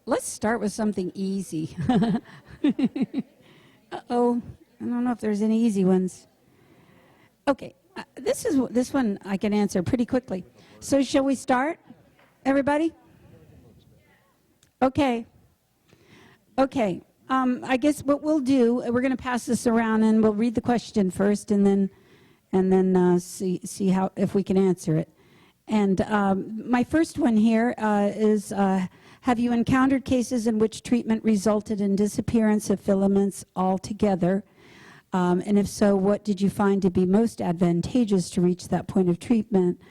Let's start with something easy. Uh-oh, I don't know if there's any easy ones. Okay, this one I can answer pretty quickly. So shall we start, everybody? Okay. Okay. I guess what we'll do, we're going to pass this around, and we'll read the question first, and then see how if we can answer it. And my first one here is: have you encountered cases in which treatment resulted in disappearance of filaments altogether? And if so, what did you find to be most advantageous to reach that point of treatment?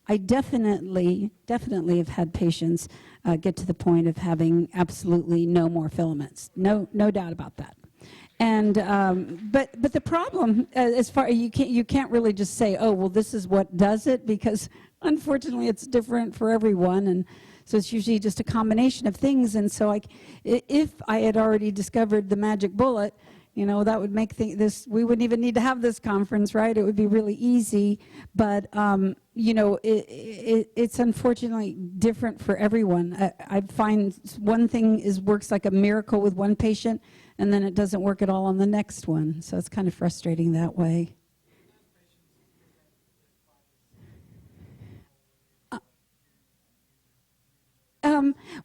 I definitely have had patients get to the point of having absolutely no more filaments. No doubt about that. And but the problem, as far you can't really just say, oh well, this is what does it, because unfortunately it's different for everyone, and so it's usually just a combination of things. And so if I had already discovered the magic bullet, you know, that would make this, we wouldn't even need to have this conference, right? It would be really easy. But, you know, it's unfortunately different for everyone. I find one thing works like a miracle with one patient, and then it doesn't work at all on the next one. So it's kind of frustrating that way.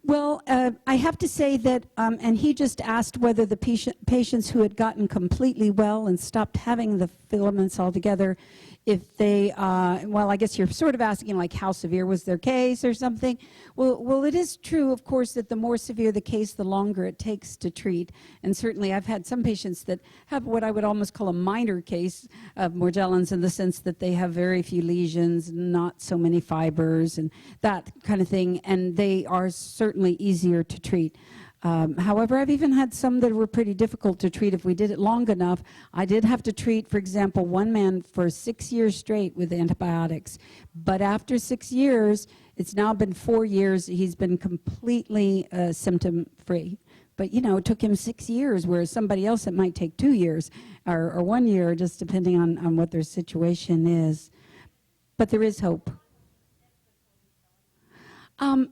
Well, I have to say that, and he just asked whether the patients who had gotten completely well and stopped having the filaments altogether, if they, well, I guess you're sort of asking like how severe was their case or something. Well, it is true, of course, that the more severe the case, the longer it takes to treat. And certainly I've had some patients that have what I would almost call a minor case of Morgellons, in the sense that they have very few lesions, not so many fibers and that kind of thing, and they are certainly easier to treat. However, I've even had some that were pretty difficult to treat if we did it long enough. I did have to treat, for example, one man for 6 years straight with antibiotics. But after 6 years, it's now been 4 years, he's been completely symptom-free. But, you know, it took him 6 years, whereas somebody else it might take 2 years or 1 year, just depending on what their situation is. But there is hope.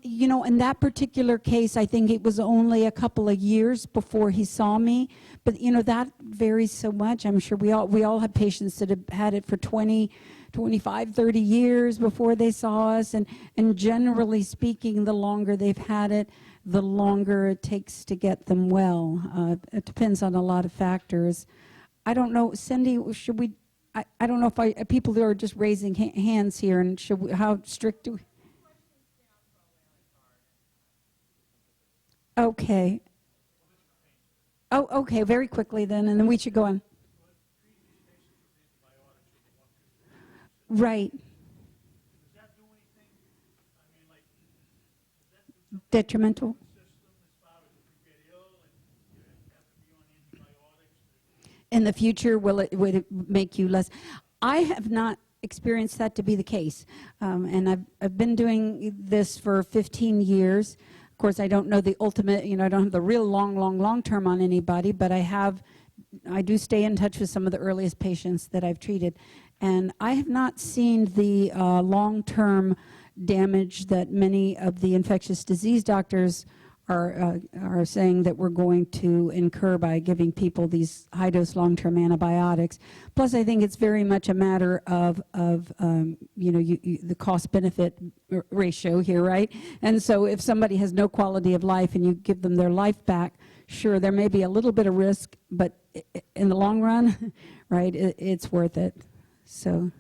You know, in that particular case, I think it was only a couple of years before he saw me. But, you know, that varies so much. I'm sure we all have patients that have had it for 20, 25, 30 years before they saw us. And generally speaking, the longer they've had it, the longer it takes to get them well. It depends on a lot of factors. I don't know, Cindy, should we, I don't know if people who are just raising hands here, and should we, how strict do we? Okay. Oh, okay, very quickly then, and then we should go on. Right. Detrimental? In the future, would it make you less? I have not experienced that to be the case, and I've been doing this for 15 years. Of course, I don't know the ultimate, you know, I don't have the real long term on anybody, but I do stay in touch with some of the earliest patients that I've treated. And I have not seen the long-term damage that many of the infectious disease doctors are saying that we're going to incur by giving people these high-dose long-term antibiotics. Plus, I think it's very much a matter of you know, the cost-benefit ratio here, right? And so if somebody has no quality of life and you give them their life back, sure, there may be a little bit of risk, but in the long run, right, it's worth it. So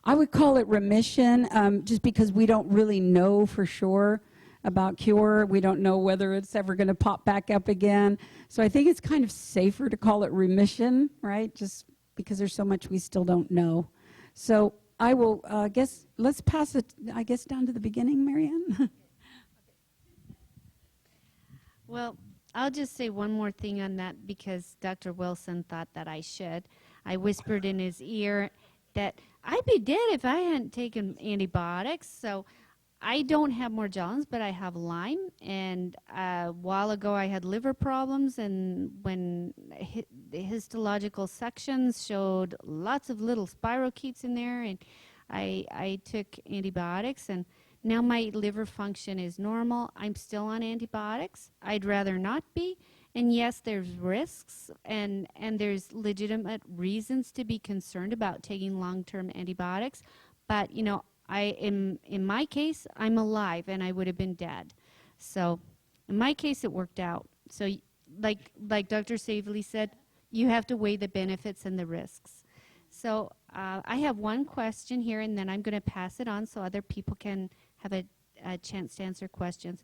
I would call it remission, just because we don't really know for sure about cure. We don't know whether it's ever going to pop back up again. So I think it's kind of safer to call it remission, right? Just because there's so much we still don't know. So I will, guess, let's pass it, I guess, down to the beginning, Marianne. Well, I'll just say one more thing on that, because Dr. Wilson thought that I should. I whispered in his ear that I'd be dead if I hadn't taken antibiotics. So I don't have Morgellons, but I have Lyme. And a while ago I had liver problems, and when the histological sections showed lots of little spirochetes in there, and I took antibiotics, and Now my liver function is normal. I'm still on antibiotics. I'd rather not be. And yes, there's risks and there's legitimate reasons to be concerned about taking long-term antibiotics. But, you know, in my case, I'm alive and I would have been dead. So in my case, it worked out. So like Dr. Savely said, you have to weigh the benefits and the risks. So I have one question here, and then I'm going to pass it on so other people can have a chance to answer questions.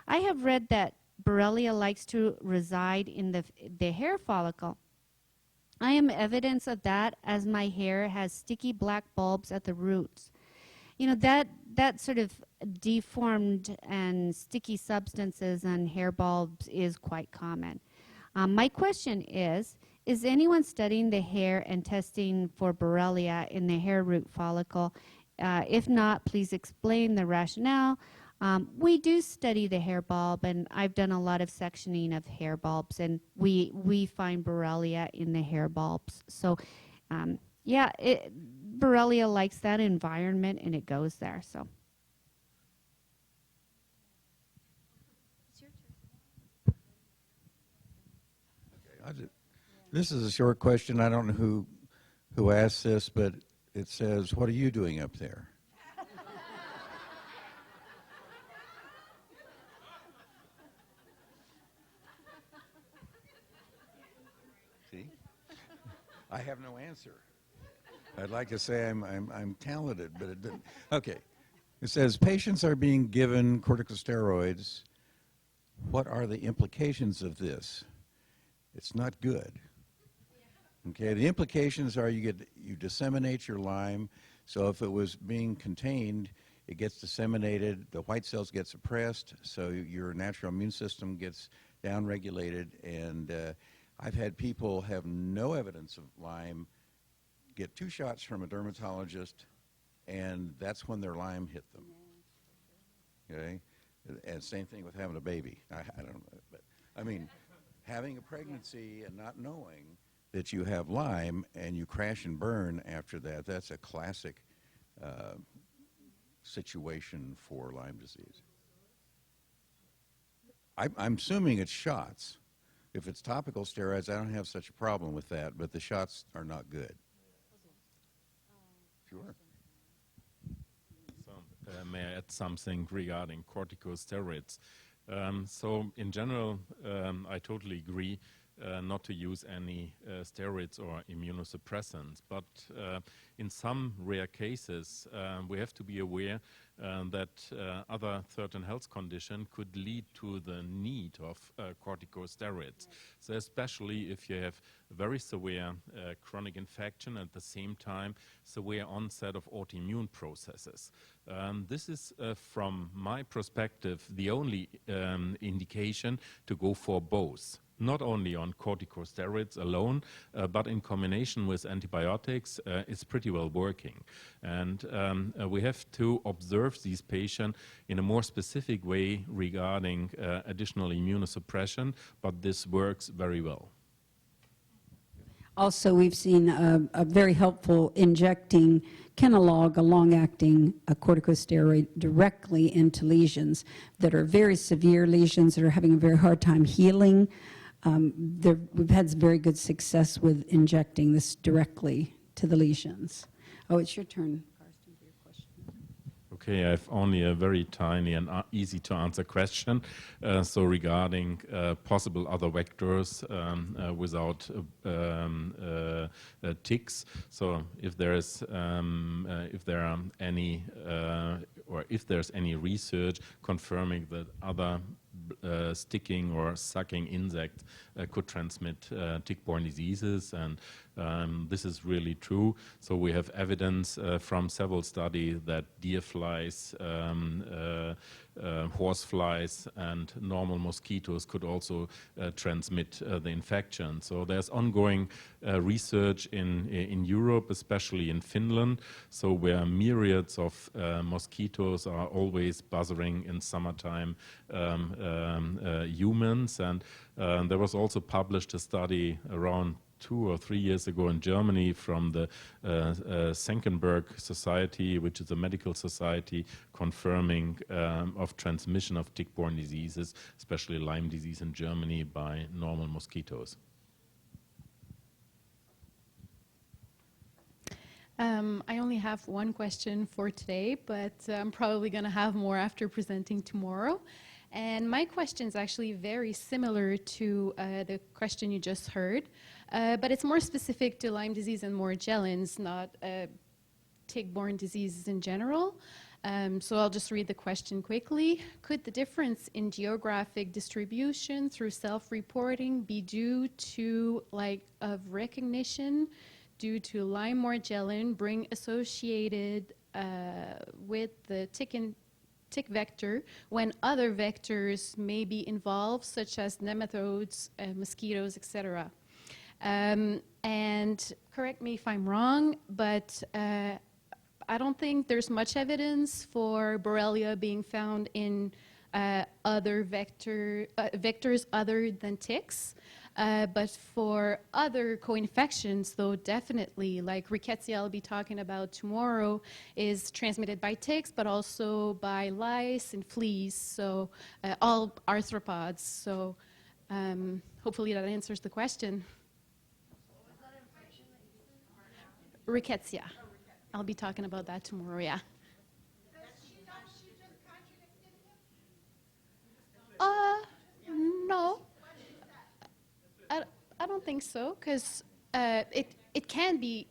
I have read that Borrelia likes to reside in the hair follicle. I am evidence of that, as my hair has sticky black bulbs at the roots. You know, that sort of deformed and sticky substances on hair bulbs is quite common. My question is anyone studying the hair and testing for Borrelia in the hair root follicle? If not, please explain the rationale. We do study the hair bulb, and I've done a lot of sectioning of hair bulbs, and we find Borrelia in the hair bulbs. So, yeah, Borrelia likes that environment, and it goes there. So. This is a short question. I don't know who asked this, but it says, "What are you doing up there?" See, I have no answer. I'd like to say I'm talented, but it didn't. Okay, it says patients are being given corticosteroids. What are the implications of this? It's not good. Okay, the implications are you disseminate your Lyme, so if it was being contained, it gets disseminated, the white cells get suppressed, so your natural immune system gets downregulated, and I've had people have no evidence of Lyme get 2 shots from a dermatologist, and that's when their Lyme hit them. Okay, and same thing with having a baby. I don't know, but I mean, having a pregnancy and not knowing that you have Lyme and you crash and burn after that, that's a classic situation for Lyme disease. I'm assuming it's shots. If it's topical steroids, I don't have such a problem with that, but the shots are not good. Sure. So, may I add something regarding corticosteroids? So in general, I totally agree not to use any steroids or immunosuppressants. But in some rare cases, we have to be aware that other certain health condition could lead to the need of corticosteroids. So especially if you have very severe chronic infection, at the same time severe onset of autoimmune processes. This is, from my perspective, the only indication to go for both. Not only on corticosteroids alone, but in combination with antibiotics, it's pretty well working. And we have to observe these patients in a more specific way regarding additional immunosuppression, but this works very well. Also, we've seen a very helpful injecting Kenalog, a long-acting corticosteroid, directly into lesions that are very severe lesions that are having a very hard time healing. We've had very good success with injecting this directly to the lesions. Oh, it's your turn, Karsten, for your question. Okay, I have only a very tiny and easy to answer question. So regarding possible other vectors without ticks. So if there is, if there are any, or if there's any research confirming that other sticking or sucking insect could transmit tick-borne diseases, and this is really true. So we have evidence from several studies that deer flies, horse flies, and normal mosquitoes could also transmit the infection. So there's ongoing research in Europe, especially in Finland, so where myriads of mosquitoes are always buzzing in summertime humans. And there was also published a study around 2 or 3 years ago in Germany from the Senckenberg Society, which is a medical society confirming of transmission of tick-borne diseases, especially Lyme disease in Germany, by normal mosquitoes. I only have one question for today, but I'm probably going to have more after presenting tomorrow. And my question is actually very similar to the question you just heard, but it's more specific to Lyme disease and Morgellons, not tick-borne diseases in general. So I'll just read the question quickly. Could the difference in geographic distribution through self-reporting be due to lack of recognition due to Lyme Morgellon being associated with the tick vector when other vectors may be involved, such as nematodes, mosquitoes, etc.? And correct me if I'm wrong, but I don't think there's much evidence for Borrelia being found in other vectors other than ticks. But for other co-infections, though, definitely, like rickettsia I'll be talking about tomorrow, is transmitted by ticks, but also by lice and fleas, so all arthropods. So hopefully that answers the question. Rickettsia. I'll be talking about that tomorrow, yeah. No. I don't think so, because it can be,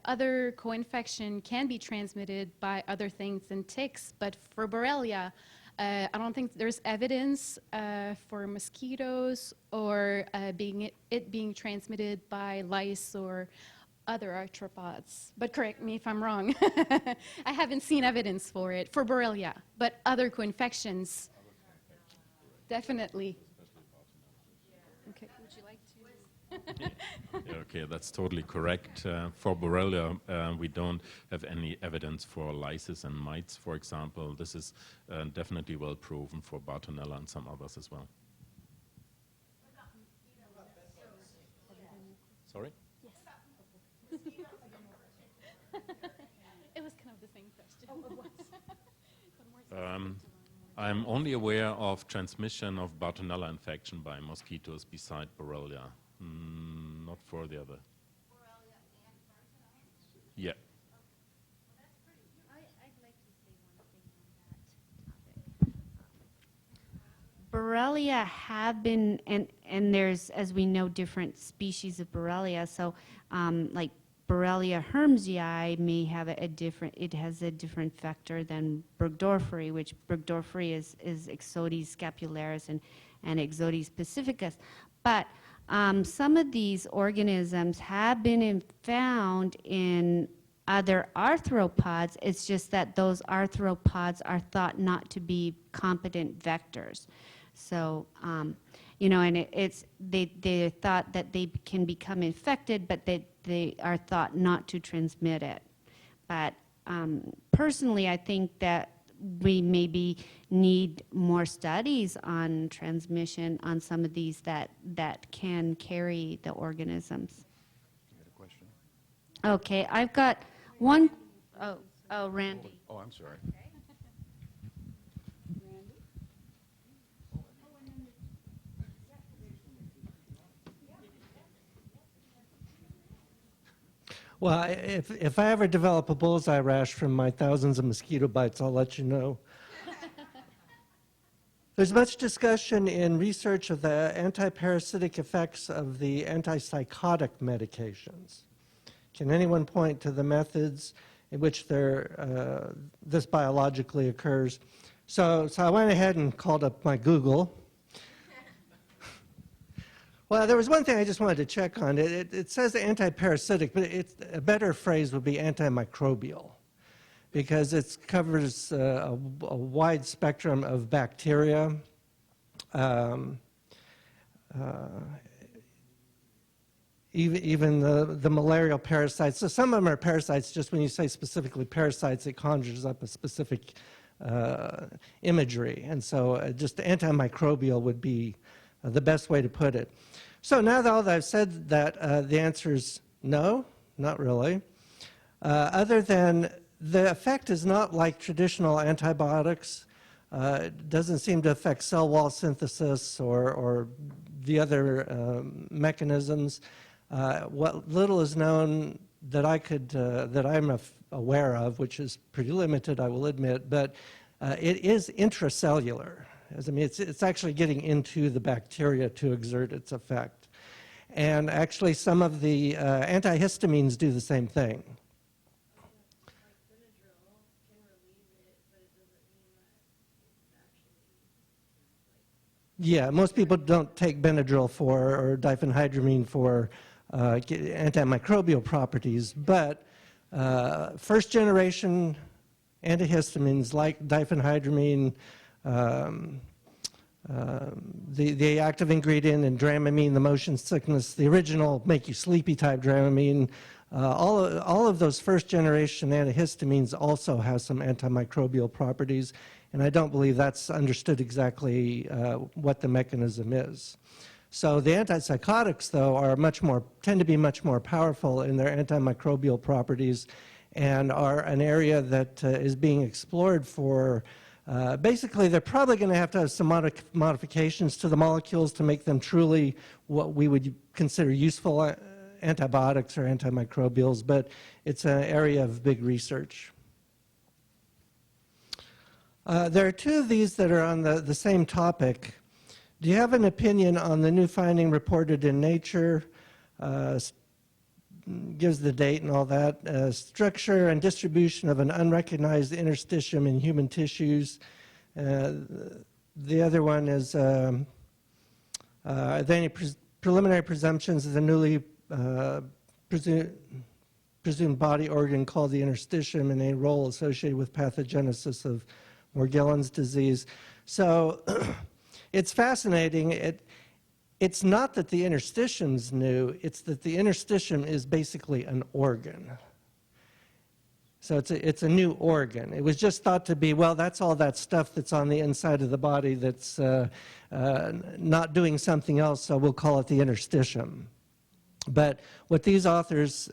other co-infection can be transmitted by other things than ticks, but for Borrelia, I don't think there's evidence for mosquitoes or it being transmitted by lice or other arthropods. But correct me if I'm wrong. I haven't seen evidence for it, for Borrelia, but other co-infections, definitely. Okay, would you like to? Yeah, okay, that's totally correct. For Borrelia, we don't have any evidence for lysis and mites, for example. This is definitely well proven for Bartonella and some others as well. Sorry? Yes. It was kind of the same question. Oh, it was. I'm only aware of transmission of Bartonella infection by mosquitoes beside Borrelia. Not for the other. Yeah. I'd like to say one thing on that topic. Borrelia have been, and there's, as we know, different species of Borrelia. So, like Borrelia hermsii may have it has a different vector than Burgdorferi, which Burgdorferi is Ixodes scapularis and Ixodes pacificus. But some of these organisms have been found in other arthropods. It's just that those arthropods are thought not to be competent vectors. So, you know, and they're thought that they can become infected, but they are thought not to transmit it. But personally, I think that we maybe need more studies on transmission on some of these that can carry the organisms. You had a question? Okay, I've got one. Oh, Randy. Oh, I'm sorry. Well, if I ever develop a bullseye rash from my thousands of mosquito bites, I'll let you know. There's much discussion in research of the antiparasitic effects of the antipsychotic medications. Can anyone point to the methods in which this biologically occurs? So I went ahead and called up my Google. Well, there was one thing I just wanted to check on. It says antiparasitic, but a better phrase would be antimicrobial, because it covers a wide spectrum of bacteria. Even the malarial parasites. So some of them are parasites, just when you say specifically parasites, it conjures up a specific imagery. And so just antimicrobial would be the best way to put it. So now that I've said that, the answer is no, not really. Other than the effect is not like traditional antibiotics. It doesn't seem to affect cell wall synthesis or the other mechanisms. What little is known that I'm aware of, which is pretty limited, I will admit, but it is intracellular. I mean, it's actually getting into the bacteria to exert its effect. And actually, some of the antihistamines do the same thing. Yeah, most people don't take Benadryl or diphenhydramine for antimicrobial properties, but first generation antihistamines like diphenhydramine, the active ingredient in Dramamine, the motion sickness, the original make you sleepy type Dramamine, all of those first generation antihistamines also have some antimicrobial properties, and I don't believe that's understood exactly what the mechanism is. So the antipsychotics, though, tend to be much more powerful in their antimicrobial properties and are an area that is being explored for. Basically, they're probably going to have some modifications to the molecules to make them truly what we would consider useful antibiotics or antimicrobials, but it's an area of big research. There are two of these that are on the same topic. Do you have an opinion on the new finding reported in Nature? Gives the date and all that. Structure and distribution of an unrecognized interstitium in human tissues. The other one is, are there any preliminary presumptions of the newly presumed body organ called the interstitium and a role associated with pathogenesis of Morgellons disease? So it's fascinating. It's not that the interstitium's new, it's that the interstitium is basically an organ. So it's a new organ. It was just thought to be, well, that's all that stuff that's on the inside of the body that's not doing something else, so we'll call it the interstitium. But what these authors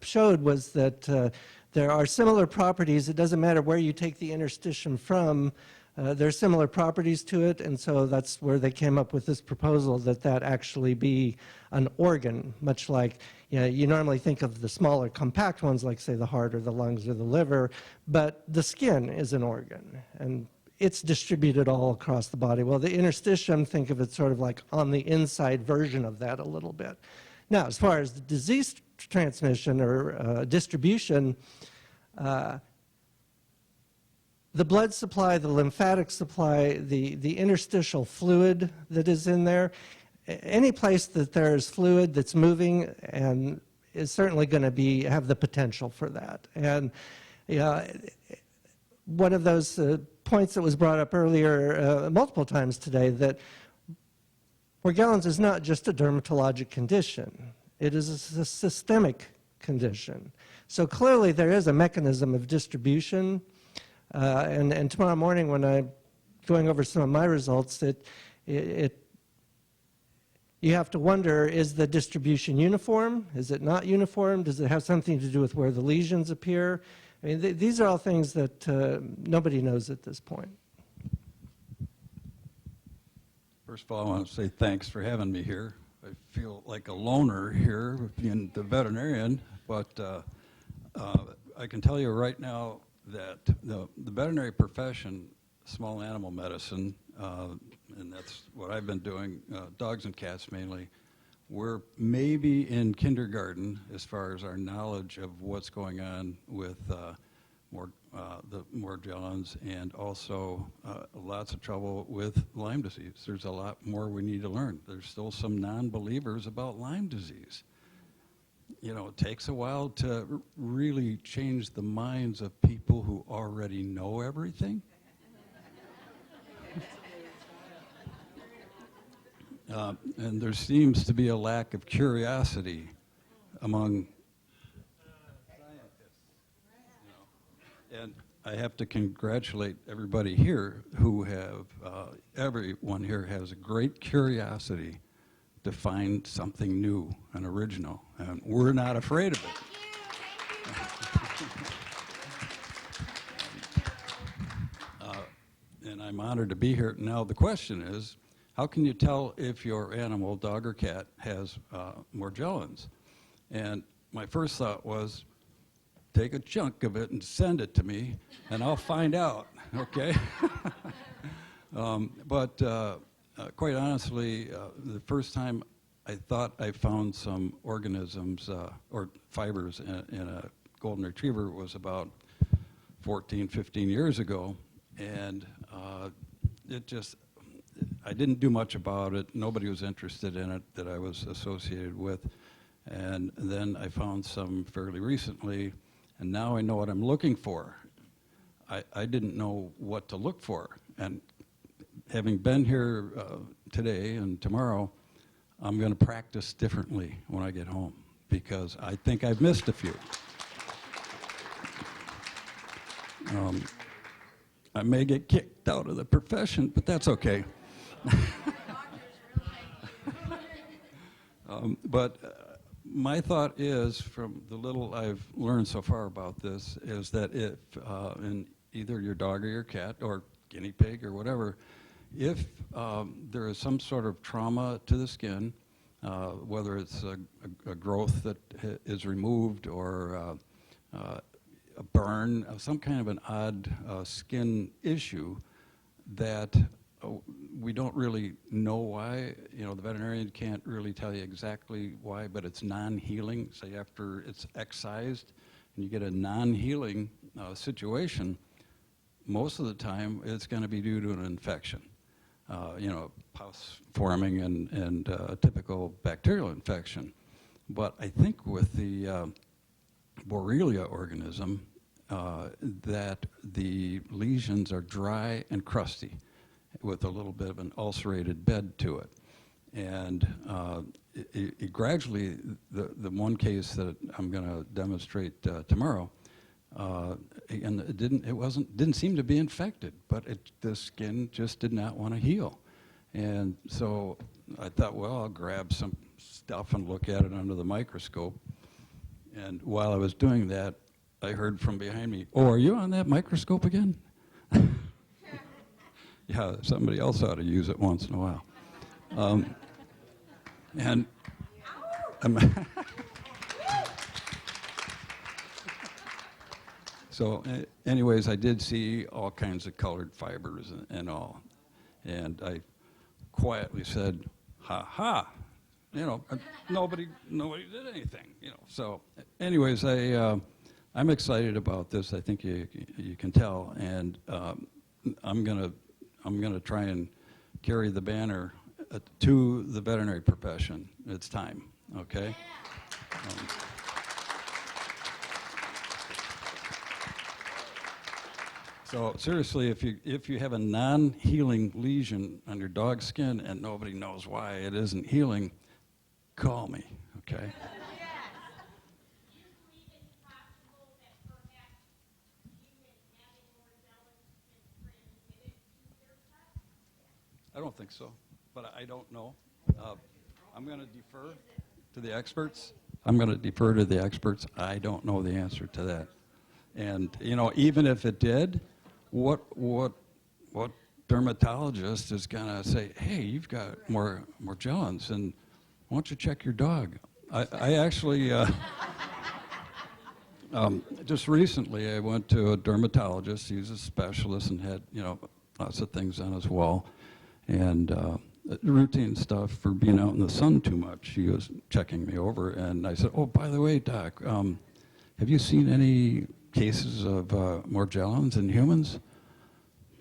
showed was that there are similar properties. It doesn't matter where you take the interstitium from. There are similar properties to it, and so that's where they came up with this proposal that actually be an organ, much like you normally think of the smaller compact ones like, say, the heart or the lungs or the liver, but the skin is an organ, and it's distributed all across the body. Well, the interstitium, think of it sort of like on the inside version of that a little bit. Now, as far as the disease transmission or distribution, the blood supply, the lymphatic supply, the interstitial fluid that is in there, any place that there's fluid that's moving and is certainly going to have the potential for that. And one of those points that was brought up earlier multiple times today, that Morgellons is not just a dermatologic condition. It is a systemic condition. So clearly there is a mechanism of distribution. And tomorrow morning when I'm going over some of my results, you have to wonder, is the distribution uniform? Is it not uniform? Does it have something to do with where the lesions appear? I mean, these are all things that nobody knows at this point. First of all, I want to say thanks for having me here. I feel like a loner here being the veterinarian, but I can tell you right now that the veterinary profession, small animal medicine, and that's what I've been doing, dogs and cats mainly, we're maybe in kindergarten as far as our knowledge of what's going on with the Morgellons, and also lots of trouble with Lyme disease. There's a lot more we need to learn. There's still some non-believers about Lyme disease. You know, it takes a while to really change the minds of people who already know everything. And there seems to be a lack of curiosity among scientists. And I have to congratulate everybody here who have, everyone here has a great curiosity to find something new and original, and we're not afraid of it. And I'm honored to be here. Now, the question is, how can you tell if your animal, dog or cat, has Morgellons? And my first thought was, take a chunk of it and send it to me, and I'll find out, okay? But quite honestly, the first time I thought I found some organisms or fibers in a golden retriever was about 14, 15 years ago, and it just, I didn't do much about it. Nobody was interested in it that I was associated with. And then I found some fairly recently, and now I know what I'm looking for. I didn't know what to look for. And having been here today and tomorrow, I'm going to practice differently when I get home because I think I've missed a few. I may get kicked out of the profession, but that's okay. But my thought is, from the little I've learned so far about this, is that if in either your dog or your cat or guinea pig or whatever, if there is some sort of trauma to the skin, whether it's a growth that is removed or a burn, some kind of an odd skin issue that we don't really know why. You know, the veterinarian can't really tell you exactly why, but it's non-healing. Say after it's excised and you get a non-healing situation, most of the time it's going to be due to an infection. You know, pus forming and a typical bacterial infection. But I think with the Borrelia organism, that the lesions are dry and crusty with a little bit of an ulcerated bed to it. And it gradually, the one case that I'm going to demonstrate tomorrow, and it didn't seem to be infected, but the skin just did not want to heal. And so I thought, well, I'll grab some stuff and look at it under the microscope. And while I was doing that, I heard from behind me, "Oh, are you on that microscope again?" Yeah, somebody else ought to use it once in a while. And so anyways, I did see all kinds of colored fibers and all. And I quietly said, "Ha ha." You know, nobody did anything, you know. So anyways, I'm excited about this. I think you can tell, and I'm gonna try and carry the banner to the veterinary profession. It's time, okay? So seriously, if you have a non-healing lesion on your dog's skin and nobody knows why it isn't healing, call me, okay? I don't think so, but I don't know. I'm going to defer to the experts. I don't know the answer to that. And, you know, even if it did, what dermatologist is going to say, "Hey, you've got Morgellons, and why don't you check your dog?" I actually, just recently I went to a dermatologist. He's a specialist and had, you know, lots of things on his wall. And routine stuff for being out in the sun too much. He was checking me over, and I said, "Oh, by the way, Doc, have you seen any cases of Morgellons in humans?"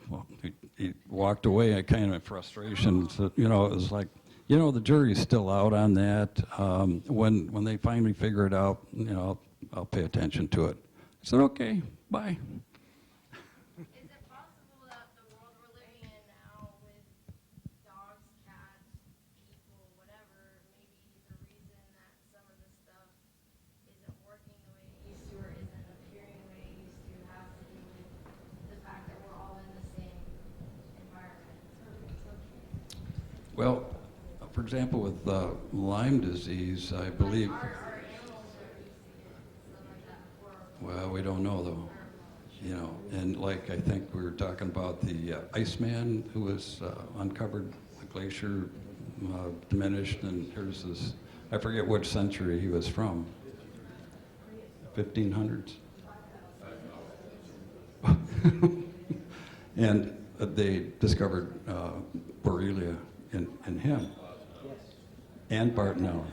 Well, he walked away kind of in frustration. So, you know, it was like, you know, the jury's still out on that. When they finally figure it out, you know, I'll pay attention to it. I said, "Okay, bye." Is it possible that the world we're living in now with dogs, cats, people, whatever, maybe the reason that some of this stuff isn't working the way it used to or isn't appearing the way it used to has to do Well, for example, with Lyme disease, I believe. Well, we don't know though. You know, and like I think we were talking about the Iceman who was uncovered, the glacier diminished, and here's this, I forget which century he was from, 1500s? And they discovered Borrelia in him, and Bartonella.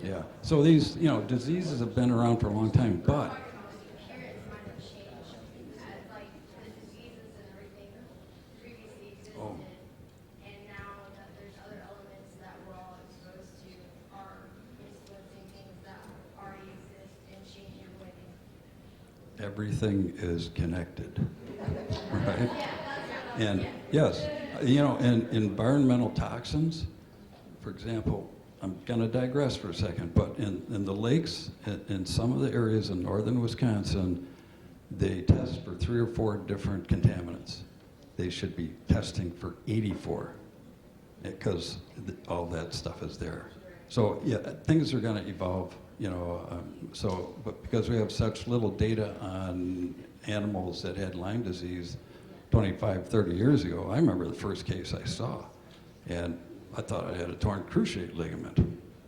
Yeah. So these, you know, diseases have been around for a long time, but Parents might have changed as like the diseases and everything previously existed, Oh. and now that there's other elements that we're all exposed to are influencing things that already exist and changing the way things. everything is connected, right? And yes, you know, and environmental toxins, for example, I'm going to digress for a second, but in the lakes, in some of the areas in northern Wisconsin, they test for 3 or 4 different contaminants. They should be testing for 84 because all that stuff is there. So yeah, things are going to evolve, you know. But because we have such little data on animals that had Lyme disease 25, 30 years ago, I remember the first case I saw, and I thought I had a torn cruciate ligament.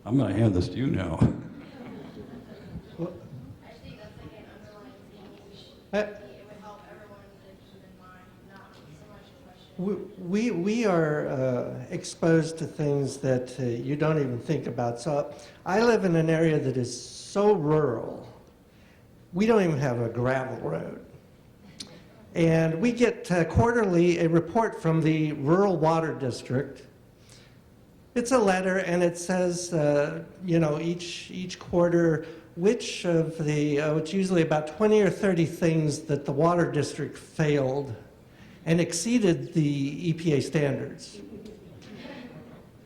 I'm going to hand this to you now. I think that's like an underlying change. It would help everyone to keep in mind, not so much a question. We are exposed to things that you don't even think about. So I live in an area that is so rural, we don't even have a gravel road. And we get quarterly a report from the Rural Water District. It's a letter, and it says, you know, each quarter, which of the, it's usually about 20 or 30 things that the water district failed and exceeded the EPA standards.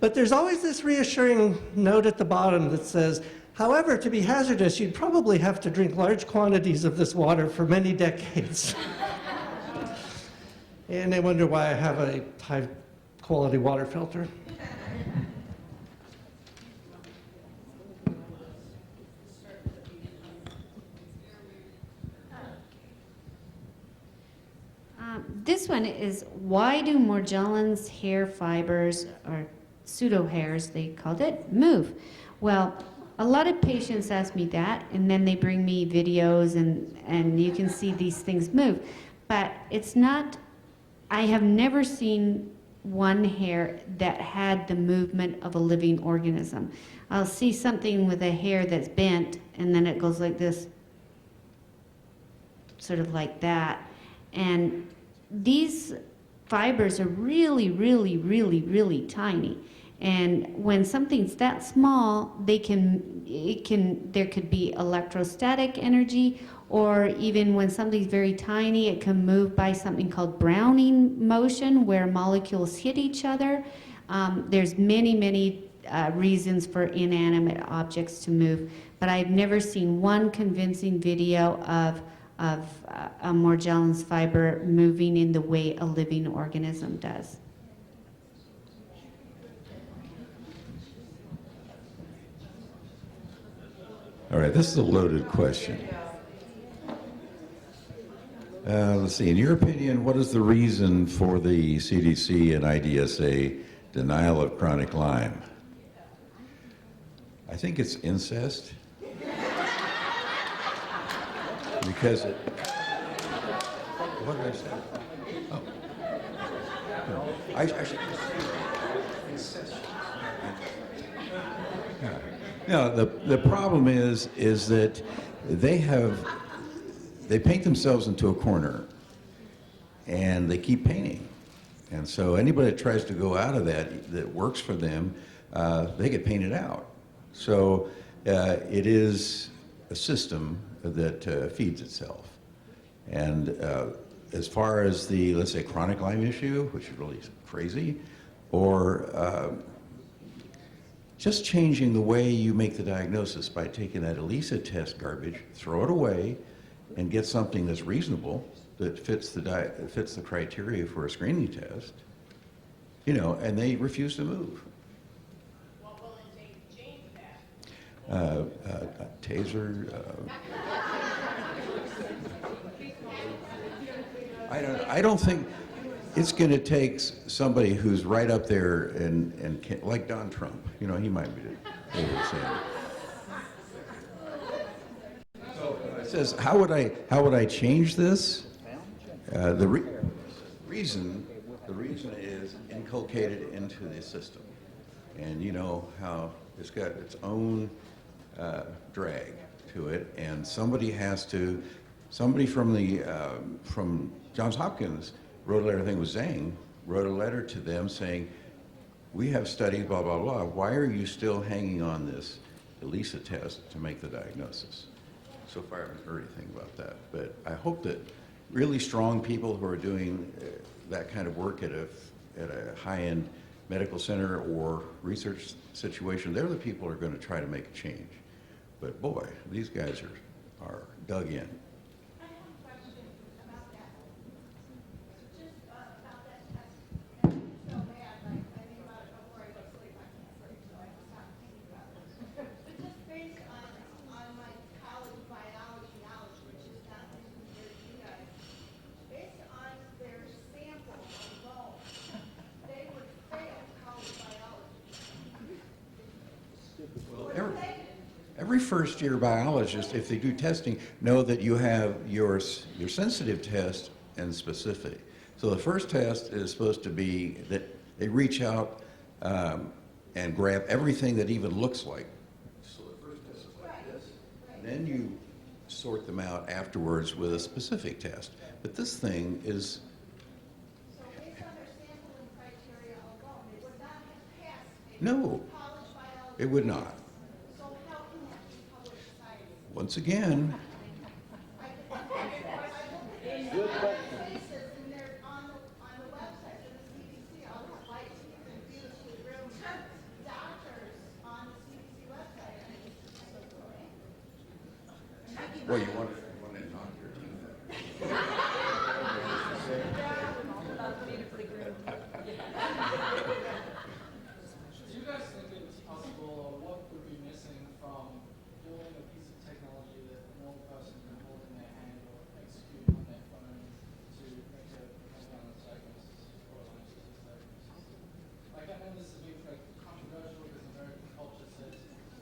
But there's always this reassuring note at the bottom that says, however, to be hazardous, you'd probably have to drink large quantities of this water for many decades. And they wonder why I have a high-quality water filter. This one is, why do Morgellons hair fibers, or pseudo hairs they called it, move? Well, a lot of patients ask me that, and then they bring me videos, and you can see these things move. But it's not, I have never seen one hair that had the movement of a living organism. I'll see something with a hair that's bent, and then it goes like this, sort of like that. And these fibers are really, really, really, really tiny. And when something's that small, there could be electrostatic energy, or even when something's very tiny, it can move by something called Browning motion, where molecules hit each other. There's many, many reasons for inanimate objects to move, but I've never seen one convincing video of a Morgellons fiber moving in the way a living organism does. All right, this is a loaded question. Let's see, in your opinion, what is the reason for the CDC and IDSA denial of chronic Lyme? I think it's incest. Because it... What did I say? Oh. No, I should... Incest. Yeah. No, the problem is that they paint themselves into a corner, and they keep painting. And so anybody that tries to go out of that works for them, they get painted out. So it is a system that feeds itself. And as far as the, let's say, chronic Lyme issue, which is really crazy, or just changing the way you make the diagnosis by taking that ELISA test garbage, throw it away, and get something that's reasonable, that fits the criteria for a screening test, you know, and they refuse to move. a taser. I don't think it's going to take somebody who's right up there and like Don Trump. You know, he might be able to say it. So it says, how would I change this? The reason is inculcated into the system, and you know how it's got its own drag to it, and somebody from Johns Hopkins wrote a letter. I think it was Zhang wrote a letter to them saying, "We have studies, blah blah blah. Why are you still hanging on this ELISA test to make the diagnosis?" So far, I haven't heard anything about that, but I hope that really strong people who are doing that kind of work at a high-end medical center or research situation, they're the people who are going to try to make a change. But boy, these guys are dug in. I have a question about that. Just about that test. And so bad, like, I think about it before I go to sleep. I can't sleep, so I just stop thinking about it. But just based on my college biology knowledge, which is nothing compared to you guys, based on their sample alone, they would fail college biology. Well, every first-year biologist, if they do testing, know that you have your sensitive test and specific. So the first test is supposed to be that they reach out and grab everything that even looks like. So the first test is like this. Then you sort them out afterwards with a specific test. But this thing is... So based on their sampling criteria alone, they would not have passed No, college biology. it would not. So how can that be published science? Once again, Good question. And they're on the website of the CDC. I'll have light teeth and beautiful room doctors on the CDC website. well, you want to knock your teeth out. Do you guys think it's possible, or what would be missing from building a piece of technology that an old person can hold in their hand or execute on their phone to make a diagnosis or diagnosis? Like, I know this is being like controversial because American culture says,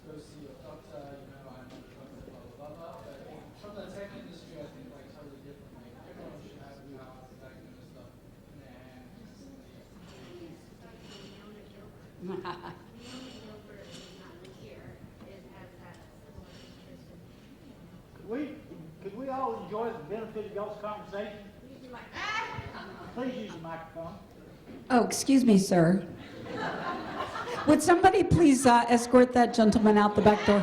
go see your doctor, you know, I'm not a doctor, blah, blah, blah, blah. But from the tech industry, I think like totally differently. Everyone should have the power to diagnose stuff in their hand. Could we all enjoy the benefit of y'all's conversation? Please use the microphone. Oh, excuse me, sir. Would somebody please escort that gentleman out the back door?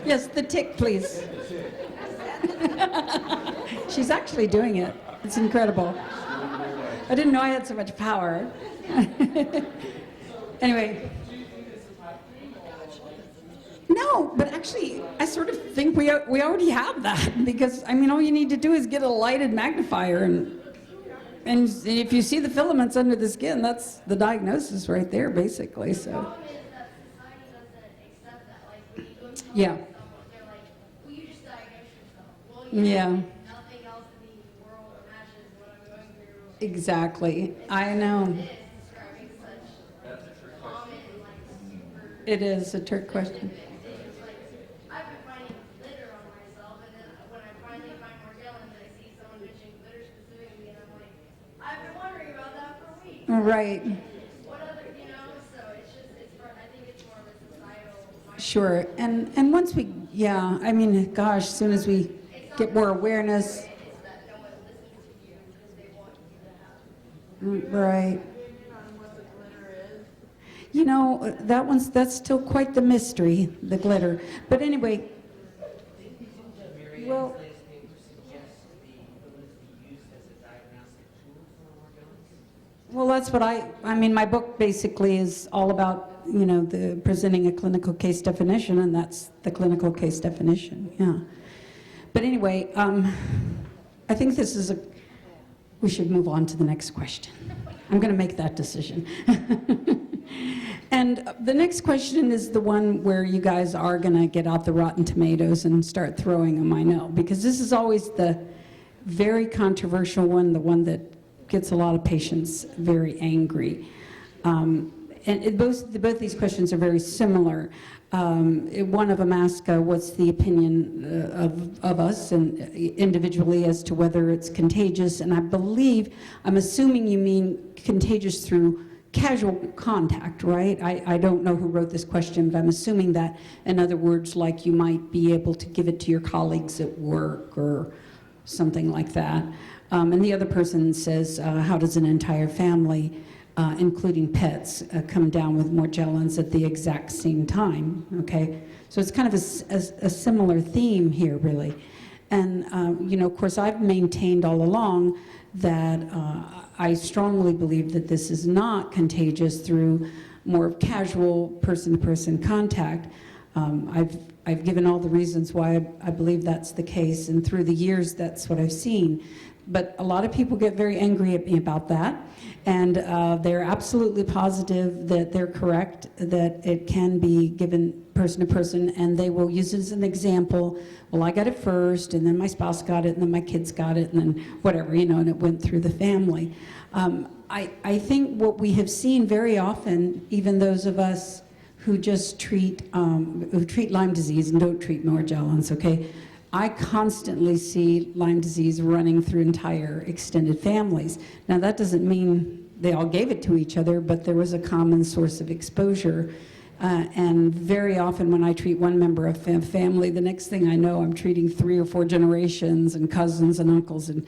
Yes, the tick, please. She's actually doing it. It's incredible. I didn't know I had so much power. Anyway. No, but actually, I sort of think we already have that, because, I mean, all you need to do is get a lighted magnifier, and if you see the filaments under the skin, that's the diagnosis right there, basically, so. The problem is that society doesn't accept that. Like, when you go to talk Yeah. to someone, they're like, well, you just diagnose yourself. Well, you Yeah. know, nothing else in the world matches what I'm going through. Exactly. I know. It is describing such common, like, super It is a trick question. specific things. Like, I've been finding glitter on myself, and then when I finally find Morgellons, I see someone mentioning glitter specifically, and I'm like, I've been wondering about that for weeks. Right. What other, you know? So it's just, I think it's more of a societal mindset. Sure. And once we, yeah, I mean, gosh, as soon as we get more awareness. It's that no one listens to you because they want you to have. Right. You know, that's still quite the mystery, the glitter. But anyway, well, well, that's what I mean, my book basically is all about, you know, the presenting a clinical case definition, and that's the clinical case definition, yeah. But anyway, I think this is we should move on to the next question. I'm going to make that decision. And the next question is the one where you guys are going to get out the rotten tomatoes and start throwing them, I know, because this is always the very controversial one, the one that gets a lot of patients very angry. Both these questions are very similar. One of them asks, what's the opinion of us and individually as to whether it's contagious? And I'm assuming you mean contagious through casual contact, right? I don't know who wrote this question, but I'm assuming that, in other words, like you might be able to give it to your colleagues at work or something like that. And the other person says, how does an entire family, including pets, come down with Morgellons at the exact same time, okay? So it's kind of a similar theme here, really. And, of course, I've maintained all along that I strongly believe that this is not contagious through more casual person-to-person contact. I've given all the reasons why I believe that's the case, and through the years, that's what I've seen. But a lot of people get very angry at me about that, and they're absolutely positive that they're correct, that it can be given person to person, and they will use it as an example. Well, I got it first, and then my spouse got it, and then my kids got it, and then whatever, and it went through the family. I think what we have seen very often, even those of us who just treat Lyme disease and don't treat Morgellons, okay? I constantly see Lyme disease running through entire extended families. Now, that doesn't mean they all gave it to each other, but there was a common source of exposure. And very often when I treat one member of family, the next thing I know, I'm treating 3 or 4 generations and cousins and uncles and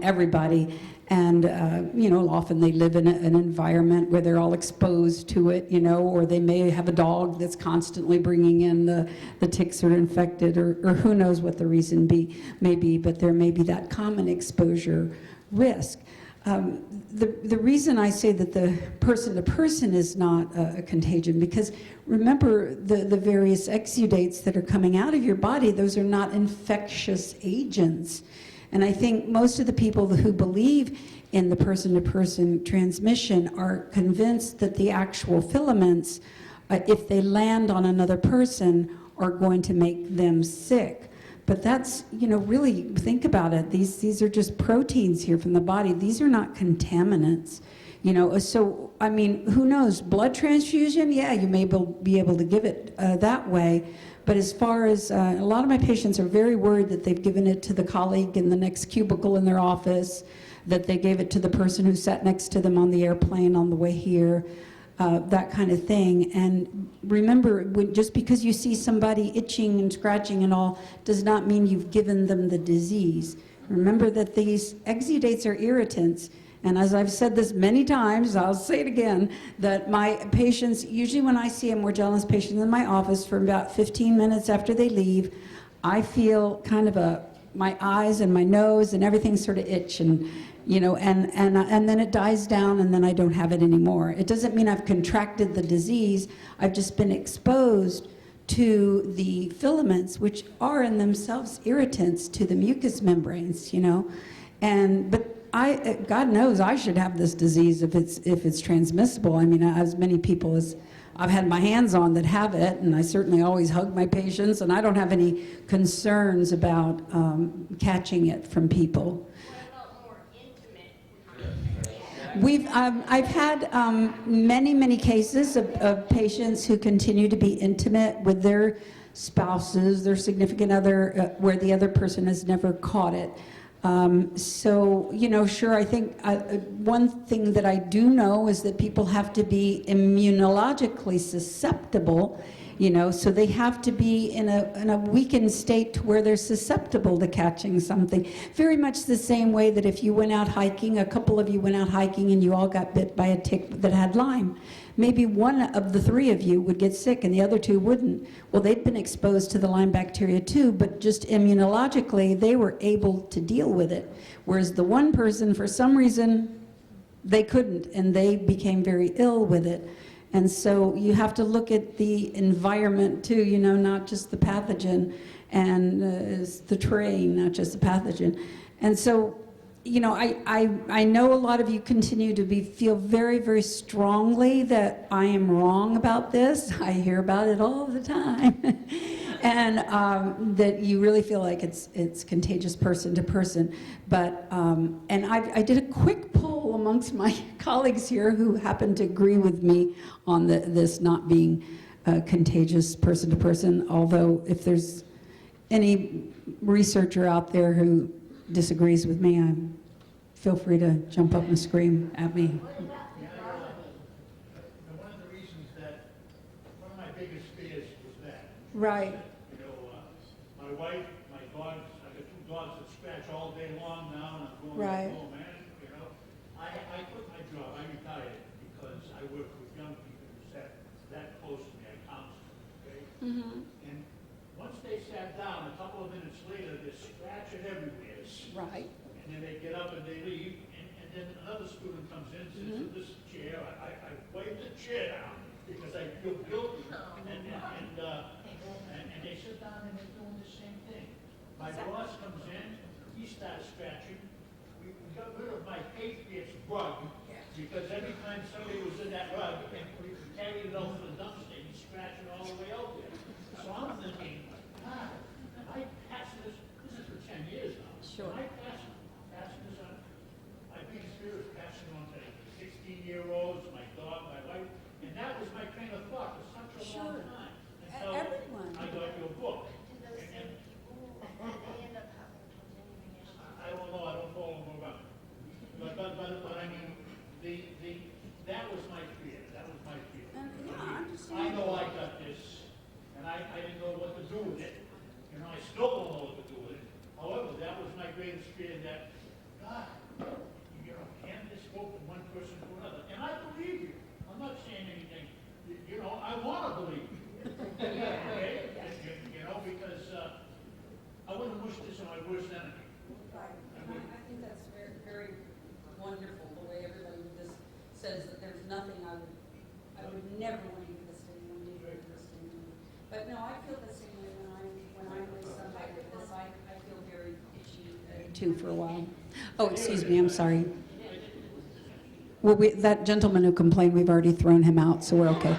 everybody. And, often they live in an environment where they're all exposed to it, or they may have a dog that's constantly bringing in the ticks that are infected, or who knows what the reason may be, but there may be that common exposure risk. The reason I say that the person-to-person is not a contagion, because remember the various exudates that are coming out of your body, those are not infectious agents. And I think most of the people who believe in the person-to-person transmission are convinced that the actual filaments, if they land on another person, are going to make them sick. But that's, really think about it. These are just proteins here from the body. These are not contaminants. So, who knows? Blood transfusion, yeah, you may be able to give it that way. But as far as, a lot of my patients are very worried that they've given it to the colleague in the next cubicle in their office, that they gave it to the person who sat next to them on the airplane on the way here, that kind of thing. And remember, just because you see somebody itching and scratching and all, does not mean you've given them the disease. Remember that these exudates are irritants. And as I've said this many times, I'll say it again, that my patients, usually when I see a Morgellons patient in my office for about 15 minutes after they leave, I feel kind of my eyes and my nose and everything sort of itch, and and then it dies down, and then I don't have it anymore. It doesn't mean I've contracted the disease. I've just been exposed to the filaments, which are in themselves irritants to the mucous membranes, but God knows I should have this disease if it's transmissible. As many people as I've had my hands on that have it, and I certainly always hug my patients, and I don't have any concerns about catching it from people. I've had many cases of patients who continue to be intimate with their spouses, their significant other, where the other person has never caught it. Sure, I think one thing that I do know is that people have to be immunologically susceptible, so they have to be in a weakened state to where they're susceptible to catching something. Very much the same way that if you went out hiking, a couple of you went out hiking and you all got bit by a tick that had Lyme. Maybe one of the 3 of you would get sick and the other 2 wouldn't. Well, they'd been exposed to the Lyme bacteria too, but just immunologically, they were able to deal with it. Whereas the one person, for some reason, they couldn't, and they became very ill with it. And so you have to look at the environment too, not just the pathogen, and the terrain, not just the pathogen. And so, you know, I know a lot of you continue to feel very, very strongly that I am wrong about this. I hear about it all the time. And that you really feel like it's contagious person to person. But, and I did a quick poll amongst my colleagues here who happen to agree with me on this not being contagious person to person, although if there's any researcher out there who disagrees with me, feel free to jump up and scream at me. One of the reasons that, one of my biggest fears was that. Right. You know, my wife, my dogs, I got 2 dogs that scratch all day long now, and I'm going, Right. oh man, you know. I quit my job, I retired because I work with young people who sat that close to me, I counseled, okay? And once they sat down, a couple of minutes later, they're scratching everywhere. Right. And then they get up and they leave, and then another student comes in, sits in this chair, I wave the chair down because I feel guilty. And they sit down and they're doing the same thing. My boss comes in, he starts scratching. We got rid of my Patriots rug because every time somebody was in that rug and we carried it out to the dumpster, he'd scratch it all the way out there. So I'm thinking, God, I passed this is for 10 years now. Sure. I passing this on. My biggest fear is passing on to 16-year-olds, my dog, my wife, and that was my train of thought for such a long time. Until Everyone. I got your book. Do those same people, they end up having continuing issues? I don't know, I don't follow more about it. But I mean, that was my fear, that was my fear. I know I got this, and I didn't know what to do with it. You know, I still don't know what to do with it. However, that was my greatest fear that, God, you know, hand this go from one person to another. And I believe you. I'm not saying anything, you know, I want to believe you. Okay? You know, because I wouldn't wish this on my worst enemy. Right. I think that's very, very wonderful, the way everybody just says that there's nothing I would never want to give this to anyone, neither this to anyone. But no, I feel the same way when I'm with somebody like this. I feel very itchy too for a while. Oh, excuse me, I'm sorry. Well, that gentleman who complained, we've already thrown him out, so we're okay.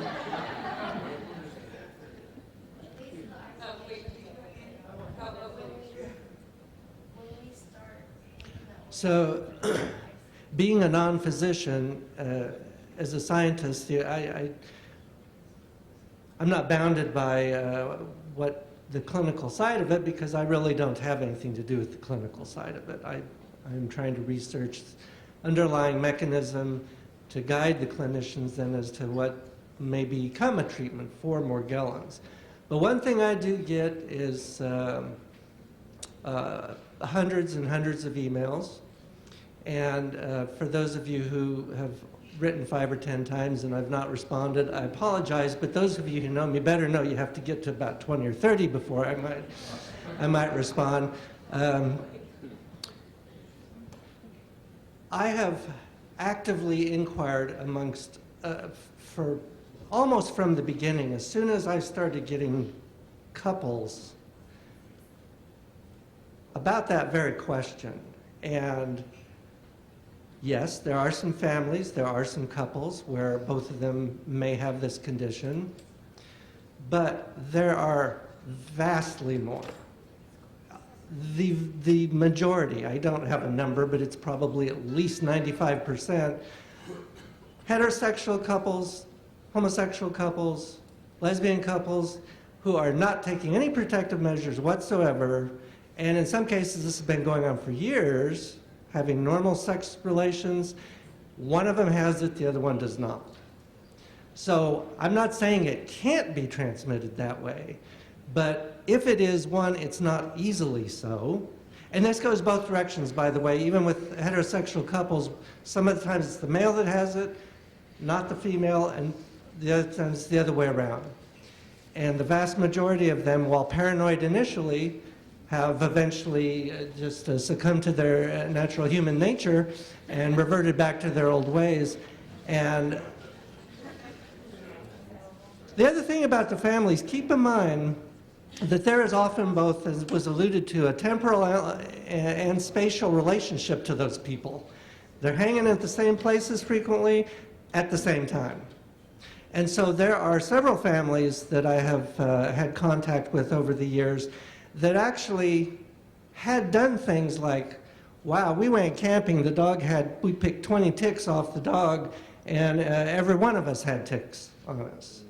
So, being a non-physician, as a scientist, I'm not bounded by what the clinical side of it because I really don't have anything to do with the clinical side of it. I'm trying to research underlying mechanism to guide the clinicians then as to what may become a treatment for Morgellons. But one thing I do get is hundreds and hundreds of emails. And for those of you who have written 5 or 10 times and I've not responded, I apologize, but those of you who know me better know you have to get to about 20 or 30 before I might respond. I have actively inquired amongst, for almost from the beginning, as soon as I started getting couples, about that very question. And yes, there are some families, there are some couples where both of them may have this condition, but there are vastly more. The majority, I don't have a number, but it's probably at least 95%, heterosexual couples, homosexual couples, lesbian couples who are not taking any protective measures whatsoever, and in some cases this has been going on for years, having normal sex relations. One of them has it, the other one does not. So I'm not saying it can't be transmitted that way, but if it is one, it's not easily so. And this goes both directions, by the way. Even with heterosexual couples, some of the times it's the male that has it, not the female, and the other times it's the other way around. And the vast majority of them, while paranoid initially, have eventually just succumbed to their natural human nature and reverted back to their old ways. And the other thing about the families, keep in mind that there is often both, as was alluded to, a temporal and spatial relationship to those people. They're hanging at the same places frequently at the same time. And so there are several families that I have had contact with over the years that actually had done things like, wow, we went camping, we picked 20 ticks off the dog, and every one of us had ticks on us.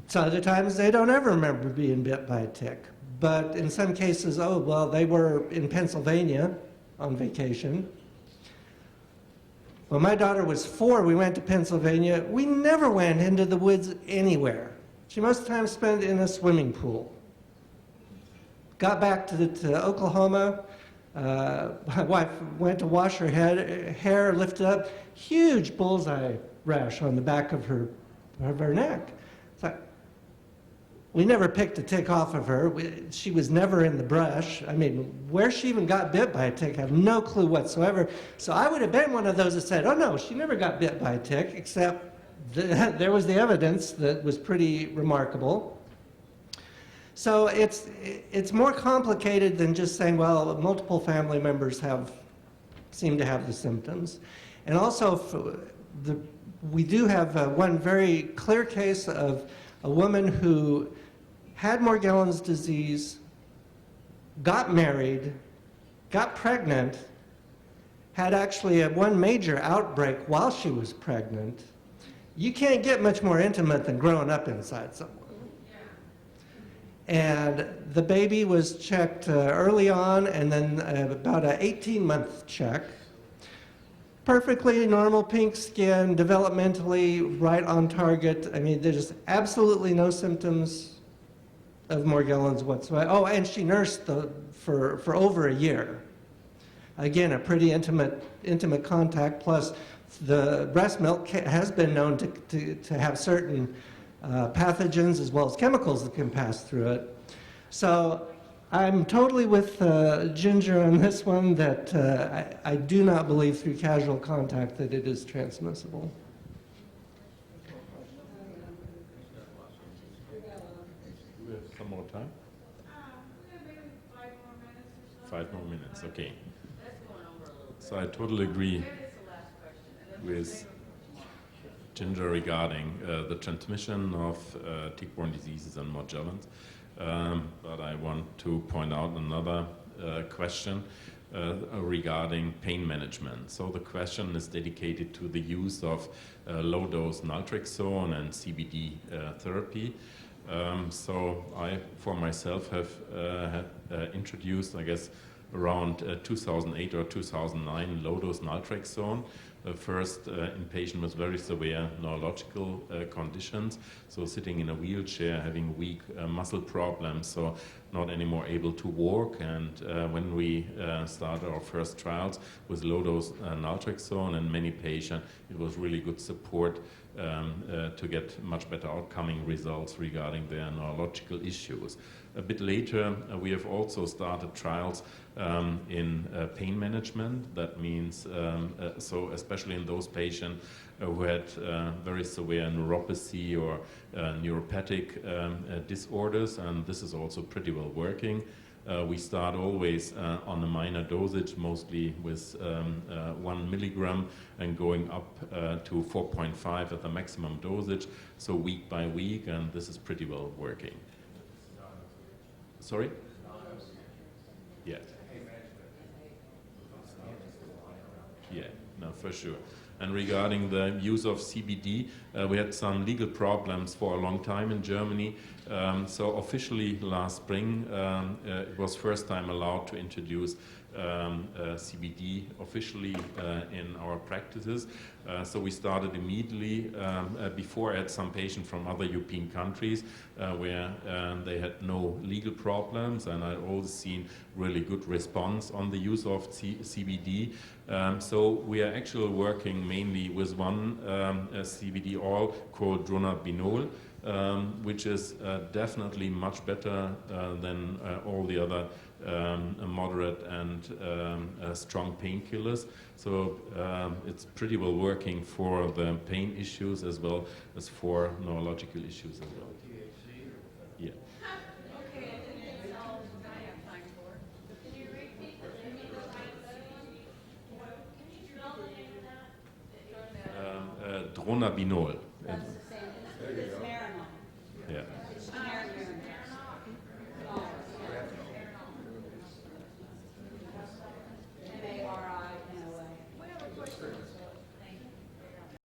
So other times they don't ever remember being bit by a tick. But in some cases, oh, well, they were in Pennsylvania on vacation. When my daughter was 4, we went to Pennsylvania. We never went into the woods anywhere. She most of the time spent in a swimming pool. Got back to Oklahoma. My wife went to wash her hair, lifted up, huge bullseye rash on the back of her neck. We never picked a tick off of her. She was never in the brush. I mean, where she even got bit by a tick, I have no clue whatsoever. So I would have been one of those that said, oh no, she never got bit by a tick, except there was the evidence that was pretty remarkable. So it's more complicated than just saying, well, multiple family members seem to have the symptoms. And also, we do have one very clear case of a woman who had Morgellons disease, got married, got pregnant, had actually one major outbreak while she was pregnant. You can't get much more intimate than growing up inside someone. And the baby was checked early on, and then about an 18-month check. Perfectly normal pink skin, developmentally right on target. I mean, there's just absolutely no symptoms of Morgellons whatsoever. Oh, and she nursed for over a year. Again, a pretty intimate contact, plus the breast milk has been known to have certain pathogens as well as chemicals that can pass through it. So I'm totally with Ginger on this one, that I do not believe through casual contact that it is transmissible. Do we have some more time? Maybe 5 more minutes or so. 5 more minutes, okay. So I totally agree with Ginger regarding the transmission of tick-borne diseases and Morgellons. But I want to point out another question regarding pain management. So the question is dedicated to the use of low-dose naltrexone and CBD therapy. So I, for myself, have introduced, I guess, around 2008 or 2009, low-dose naltrexone. First in patient with very severe neurological conditions, so sitting in a wheelchair, having weak muscle problems, so not anymore able to walk. And when we started our first trials with low-dose naltrexone and many patients, it was really good support to get much better outcoming results regarding their neurological issues. A bit later, we have also started trials in pain management. That means, so especially in those patients who had very severe neuropathy or neuropathic disorders, and this is also pretty well working. We start always on a minor dosage, mostly with 1 milligram, and going up to 4.5 at the maximum dosage, so week by week, and this is pretty well working. Sorry? Yeah. Yeah, no, for sure. And regarding the use of CBD, we had some legal problems for a long time in Germany. So officially last spring, it was first time allowed to introduce CBD officially in our practices. So we started immediately. Before I had some patients from other European countries where they had no legal problems, and I'd always seen really good response on the use of CBD. So we are actually working mainly with one CBD oil called dronabinol, which is definitely much better than all the other moderate and strong painkillers. So it's pretty well working for the pain issues as well as for neurological issues as well. Yeah. Dronabinol. That's